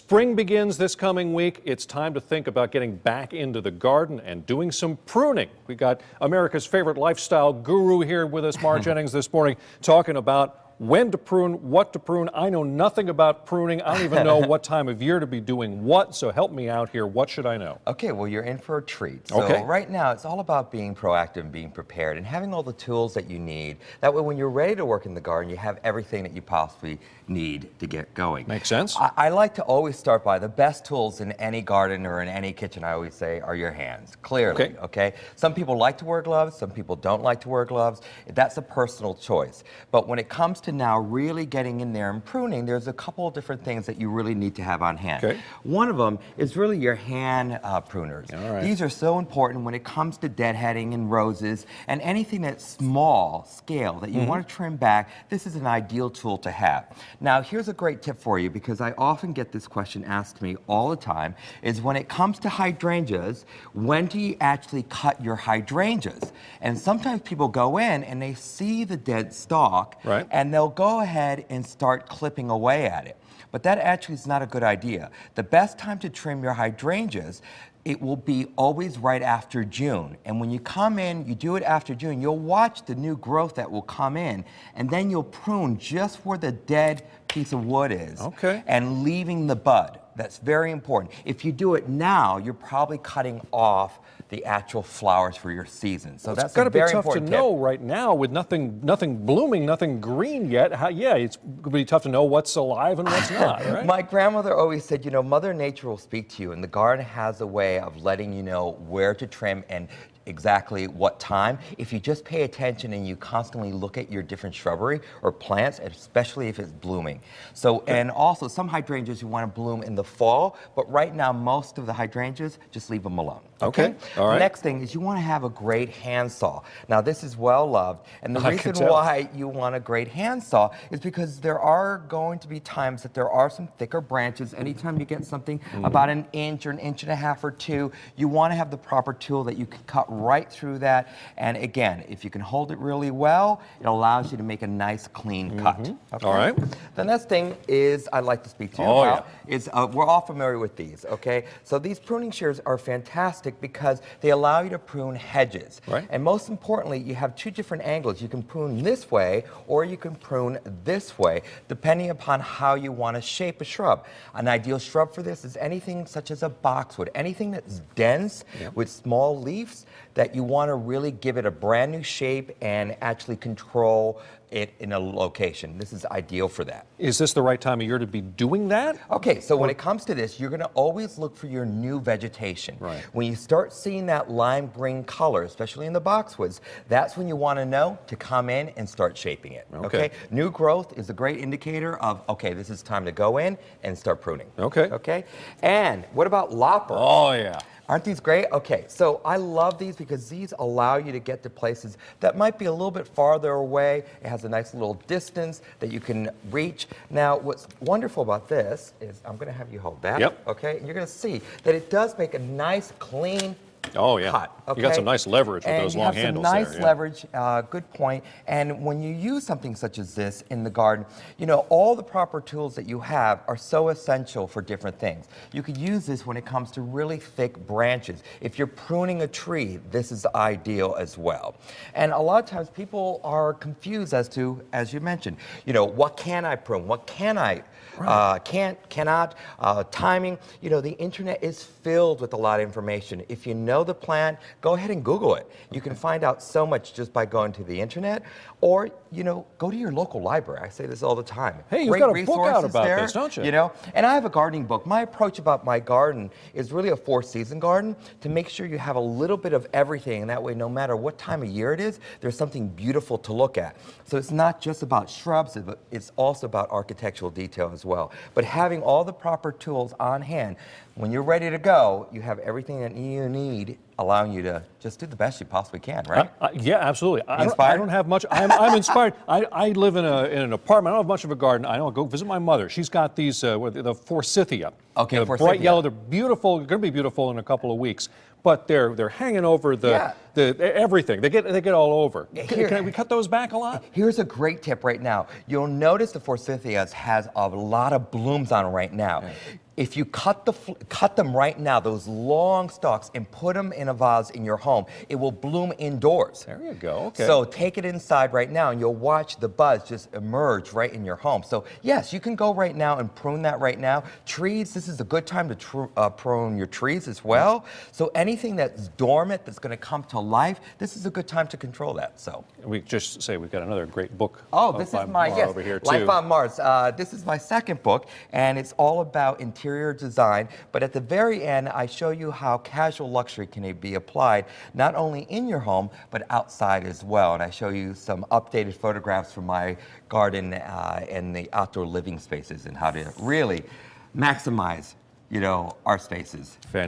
Spring begins this coming week. It's time to think about getting back into the garden and doing some pruning. We got America's favorite lifestyle guru here with us, Jennings, this morning, talking about when to prune, what to prune. I know nothing about pruning. I don't even know what time of year to be doing what, so help me out here. What should I know? Okay, well, you're in for a treat. So right now, it's all about being proactive and being prepared and having all the tools that you need. That way, when you're ready to work in the garden, you have everything that you possibly need to get going. Makes sense. I like to always start by the best tools in any garden or in any kitchen, I always say, are your hands, clearly, okay? Some people like to wear gloves, some people don't like to wear gloves. That's a personal choice. But when it comes to now really getting in there and pruning, there's a couple of different things that you really need to have on hand. Okay. One of them is really your hand pruners. All right. These are so important when it comes to deadheading and roses and anything that's small scale that you want to trim back. This is an ideal tool to have. Now, here's a great tip for you, because I often get this question asked to me all the time, is when it comes to hydrangeas, when do you actually cut your hydrangeas? And sometimes people go in and they see the dead stalk, and they'll go ahead and start clipping away at it. But that actually is not a good idea. The best time to trim your hydrangeas, it will be always right after June. And when you come in, you do it after June, you'll watch the new growth that will come in, and then you'll prune just where the dead piece of wood is, and leaving the bud. That's very important. If you do it now, you're probably cutting off the actual flowers for your season. So that's a very important tip. It's got to be tough to know right now with nothing blooming, nothing green yet. It's going to be tough to know what's alive and what's not, right? My grandmother always said, you know, Mother Nature will speak to you, and the garden has a way of letting you know where to trim and exactly what time. If you just pay attention and you constantly look at your different shrubbery or plants, especially if it's blooming. So, and also some hydrangeas you want to bloom in the fall, but right now most of the hydrangeas, just leave them alone. Okay? All right. Next thing is you want to have a great handsaw. Now this is well loved, and the reason why you want a great handsaw is because there are going to be times that there are some thicker branches. Anytime you get something about an inch or an inch and a half or two, you want to have the proper tool that you can cut right through that. And again, if you can hold it really well, it allows you to make a nice clean cut. All right. The next thing is I'd like to speak to you about is we're all familiar with these, okay? So these pruning shears are fantastic because they allow you to prune hedges. And most importantly, you have two different angles. You can prune this way or you can prune this way, depending upon how you want to shape a shrub. An ideal shrub for this is anything such as a boxwood, anything that's dense with small leaves that you want to really give it a brand new shape and actually control it in a location. This is ideal for that. Is this the right time of year to be doing that? Okay, so when it comes to this, you're going to always look for your new vegetation. When you start seeing that lime green color, especially in the boxwoods, that's when you want to know to come in and start shaping it. Okay. New growth is a great indicator of, okay, this is time to go in and start pruning. Okay. And what about loppers? Oh yeah. Aren't these great? Okay, so I love these because these allow you to get to places that might be a little bit farther away. It has a nice little distance that you can reach. Now, what's wonderful about this is, I'm going to have you hold that. Okay, and you're going to see that it does make a nice, clean cut. You got some nice leverage with those long handles there. You have some nice leverage, good point. And when you use something such as this in the garden, you know, all the proper tools that you have are so essential for different things. You could use this when it comes to really thick branches. If you're pruning a tree, this is ideal as well. And a lot of times people are confused as to, as you mentioned, you know, what can I prune? What can I cannot, timing. You know, the internet is filled with a lot of information. If you know the plant, go ahead and Google it. You can find out so much just by going to the internet, or, you know, go to your local library. I say this all the time. Hey, you've got a book out about this, don't you? You know, and I have a gardening book. My approach about my garden is really a 4-season garden to make sure you have a little bit of everything, and that way, no matter what time of year it is, there's something beautiful to look at. So it's not just about shrubs, but it's also about architectural detail as well. But having all the proper tools on hand, when you're ready to go, you have everything that you need, allowing you to just do the best you possibly can, right? Yeah, absolutely. I don't have much. I'm inspired. I live in an apartment. I don't have much of a garden. I don't go visit my mother. She's got these, the forsythia. Okay, the bright yellow. They're beautiful. They're going to be beautiful in a couple of weeks. But they're hanging over the everything. They get all over. Can we cut those back a lot? Here's a great tip right now. You'll notice the forsythias has a lot of blooms on right now. if you cut them right now, those long stalks, and put them in a vase in your home, it will bloom indoors. There you go. Okay. So take it inside right now, and you'll watch the buzz just emerge right in your home. So yes, you can go right now and prune that right now. Trees, this is a good time to prune your trees as well. So anything that's dormant, that's going to come to life, this is a good time to control that. So we just say we've got another great book. oh, this is my yes, over here too. Life on Mars. This is my second book, and it's all about interior design. But at the very end, I show you how casual luxury can be applied not only in your home but outside as well. And I show you some updated photographs from my garden and the outdoor living spaces and how to really maximize, our spaces. Fantastic.